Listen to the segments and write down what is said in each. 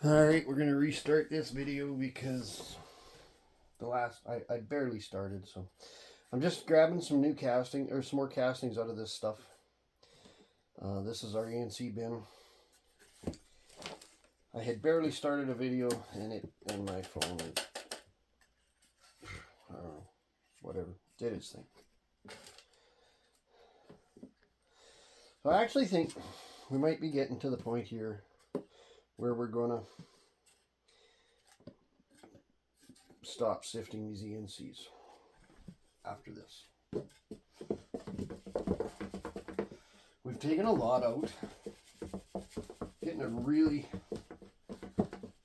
Alright, we're going to restart this video because I barely started, so I'm just grabbing some new casting, or some more castings out of this stuff. This is our ENC bin. I had barely started a video and my phone, I don't know, whatever, did its thing. So I actually think we might be getting to the point here where we're going to stop sifting these ENCs after this. We've taken a lot out, getting a really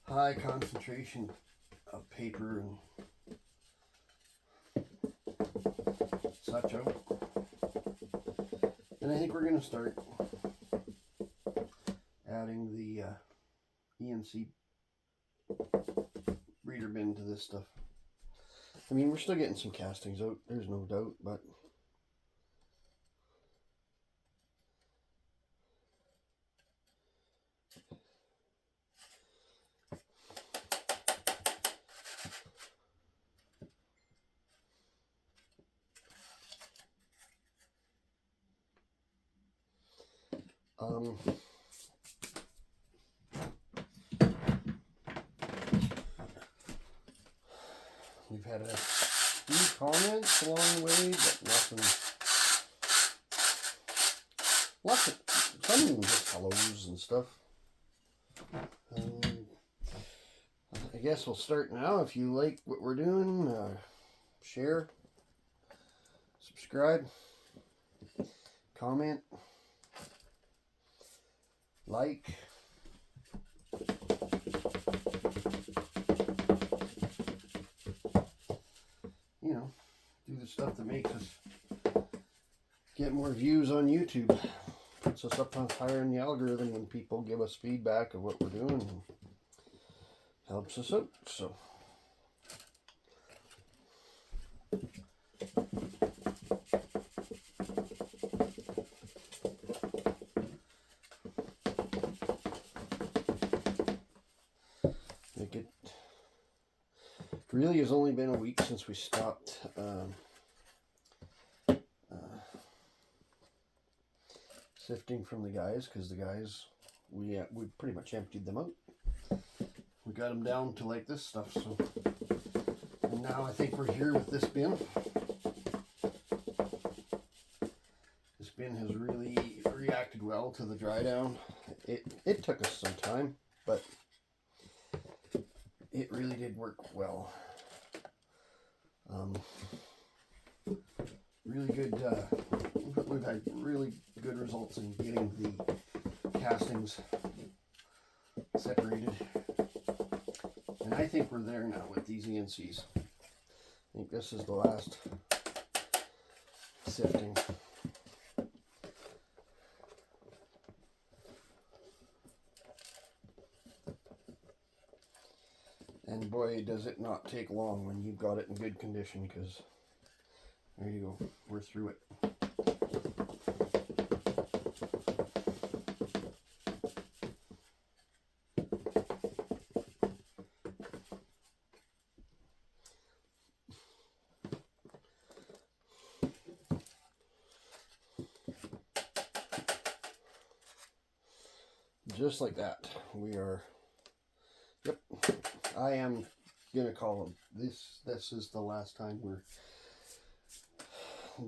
high concentration of paper and such out. And I think we're going to start adding the ENC breeder bin to this stuff. I mean, we're still getting some castings out, there's no doubt, but we've had a few comments along the way, but nothing. Some of them just hellos and stuff. I guess we'll start now. If you like what we're doing, share, subscribe, comment, like. You know, do the stuff that makes us get more views on YouTube. Puts us up higher in the algorithm when people give us feedback of what we're doing and helps us out. So it really has only been a week since we stopped sifting from the guys, because the guys, we pretty much emptied them out. We got them down to like this stuff. So, and now I think we're here with this bin. This bin has really reacted well to the dry down. It took us some time, but it really did work well. Really good. We've had really good results in getting the castings separated, and I think we're there now with these ENCs. I think this is the last sifting. And boy, does it not take long when you've got it in good condition, because there you go, we're through it. Just like that, we are, yep, I am gonna call them. This is the last time we're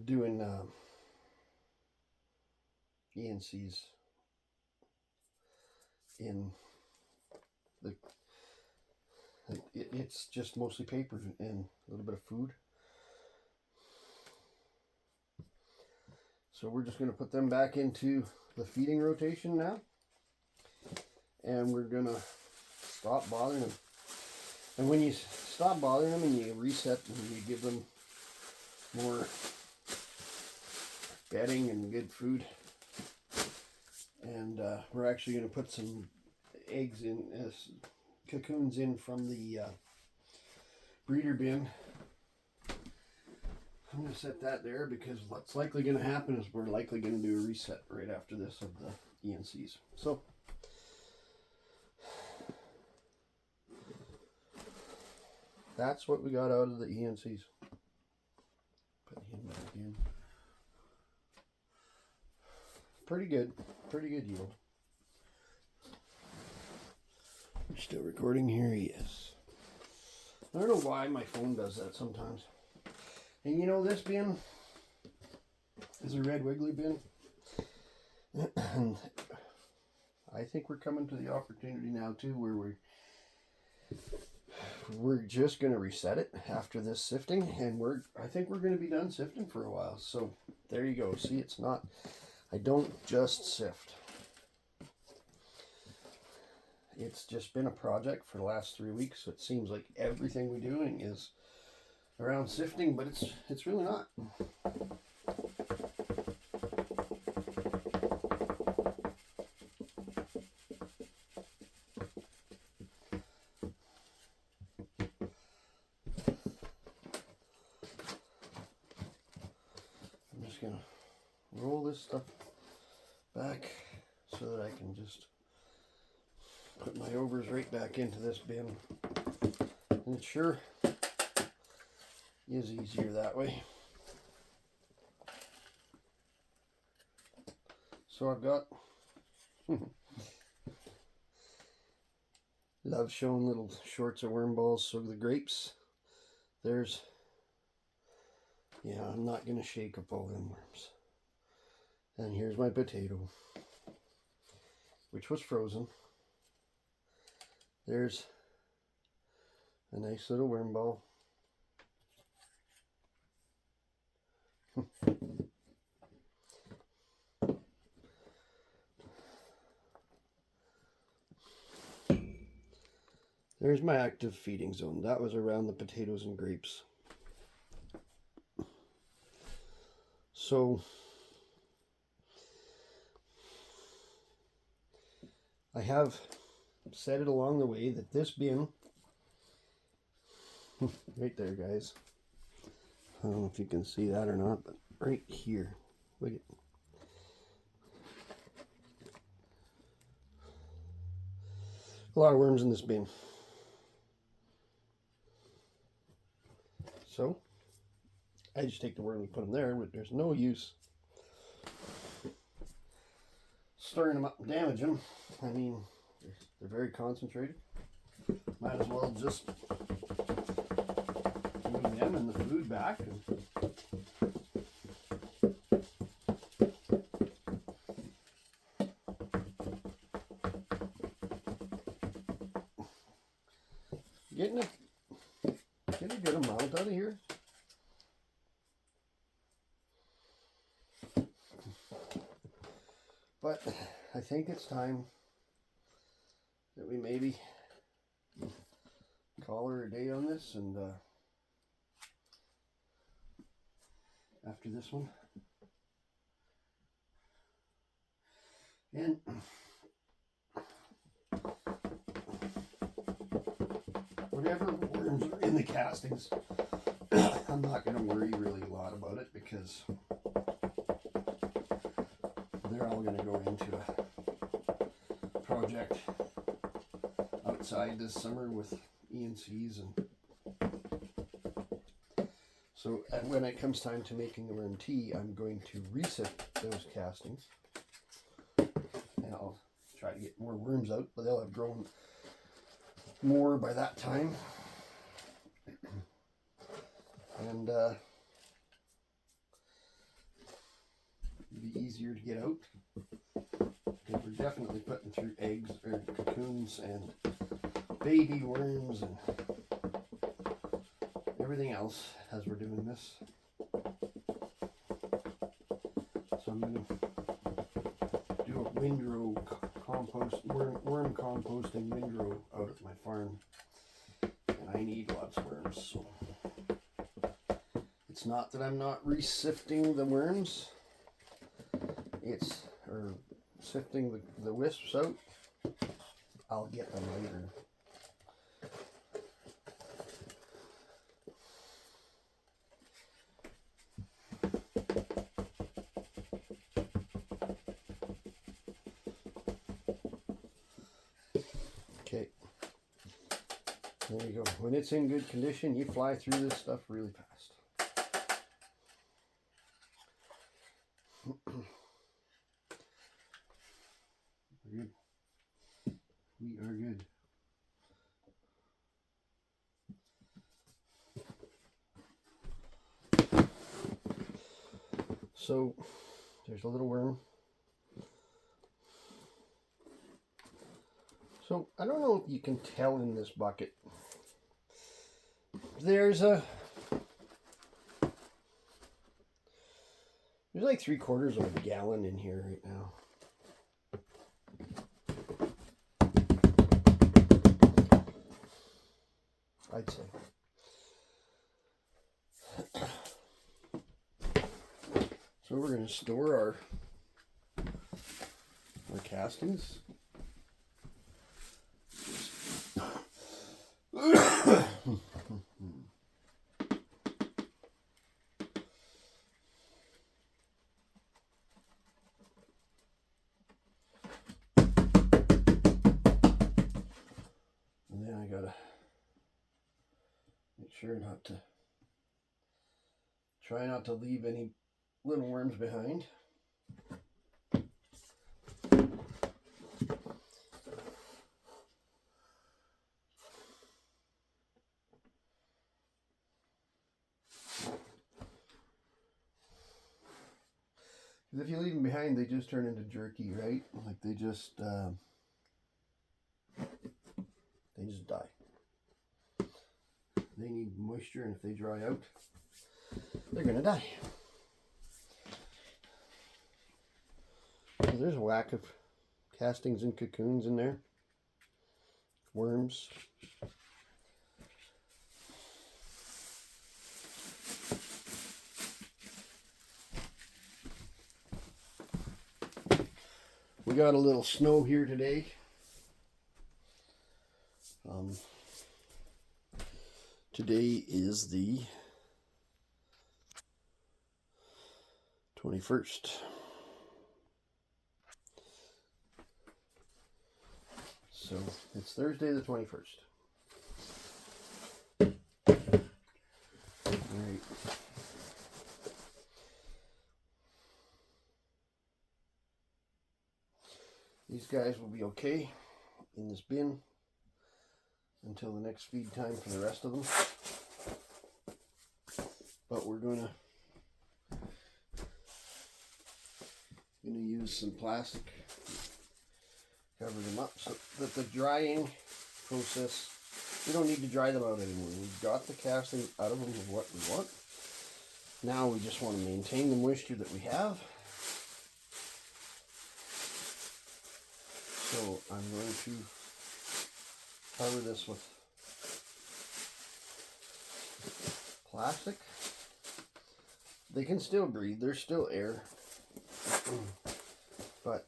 doing ENCs in the, it's just mostly paper and a little bit of food. So we're just going to put them back into the feeding rotation now, and we're going to stop bothering them. And when you stop bothering them and you reset and you give them more bedding and good food, and we're actually going to put some eggs in, cocoons in from the breeder bin. I'm going to set that there because what's likely going to happen is we're likely going to do a reset right after this of the ENCs. So That's what we got out of the ENCs. Put him back in. Pretty good yield. We're still recording here, yes. I don't know why my phone does that sometimes. And you know, this bin is a red wiggly bin. And I think we're coming to the opportunity now too where we're just going to reset it after this sifting, and I think we're going to be done sifting for a while. So there you go. See, it's not, I don't just sift. It's just been a project for the last 3 weeks. So it seems like everything we're doing is around sifting, but it's really not. I'm just gonna roll this stuff back so that I can just put my overs right back into this bin. And it sure is easier that way. So I've got love showing little shorts of worm balls. So the grapes, there's, yeah, I'm not gonna shake up all them worms. And here's my potato, which was frozen. There's a nice little worm ball. There's my active feeding zone. That was around the potatoes and grapes. So I have set it along the way that this bin, right there guys, I don't know if you can see that or not, but right here, look at, a lot of worms in this bin. So I just take the worm and put them there, but there's no use stirring them up and damaging them. I mean, they're very concentrated. Might as well just move them and the food back. Getting a good amount out of here. But I think it's time that we maybe call her a day on this, and after this one. And whatever worms are in the castings, I'm not going to worry really a lot about it because they're all going to go into a project outside this summer with ENCs, and so when it comes time to making the worm tea, I'm going to reset those castings, and I'll try to get more worms out, but they'll have grown more by that time, and it'll be easier to get out. We're definitely putting through eggs or cocoons and baby worms and everything else as we're doing this. So I'm going to do a windrow compost, worm composting windrow out at my farm, and I need lots of worms. So it's not that I'm not re-sifting the worms, it's sifting the wisps out. I'll get them later. Okay. There you go. When it's in good condition, you fly through this stuff really fast. We're good. We are good. So there's a little worm. So I don't know if you can tell in this bucket. There's like 3/4 of a gallon in here right now. I'd say. So we're going to store our castings. And then I gotta make sure try not to leave any little worms behind. Because if you leave them behind, they just turn into jerky, right? Like they just die. They need moisture, and if they dry out, they're gonna die. So there's a whack of castings and cocoons in there. Worms. We got a little snow here today. Today is the 21st. So it's Thursday the 21st. All right. These guys will be okay in this bin until the next feed time for the rest of them. But we're gonna use some plastic, cover them up so that the drying process, we don't need to dry them out anymore. We've got the casting out of them of what we want. Now we just want to maintain the moisture that we have. So I'm going to cover this with plastic. They can still breathe, there's still air, but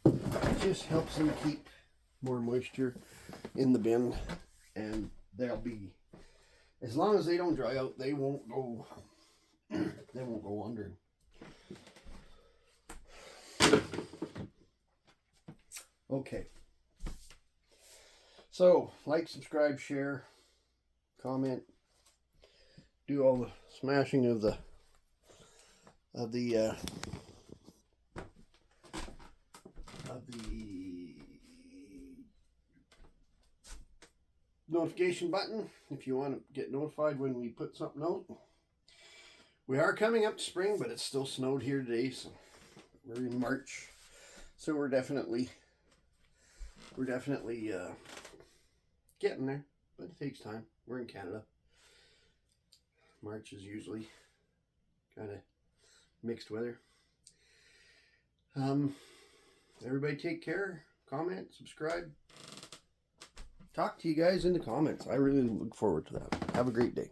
it just helps them keep more moisture in the bin, and they'll be, as long as they don't dry out, they won't go under. Okay, so like, subscribe, share, comment, do all the smashing of the notification button if you want to get notified when we put something out. We are coming up to spring, but it's still snowed here today, so we're in March, so we're definitely getting there, but it takes time. We're in Canada. March is usually kind of mixed weather. Everybody take care, comment, subscribe. Talk to you guys in the comments. I really look forward to that. Have a great day.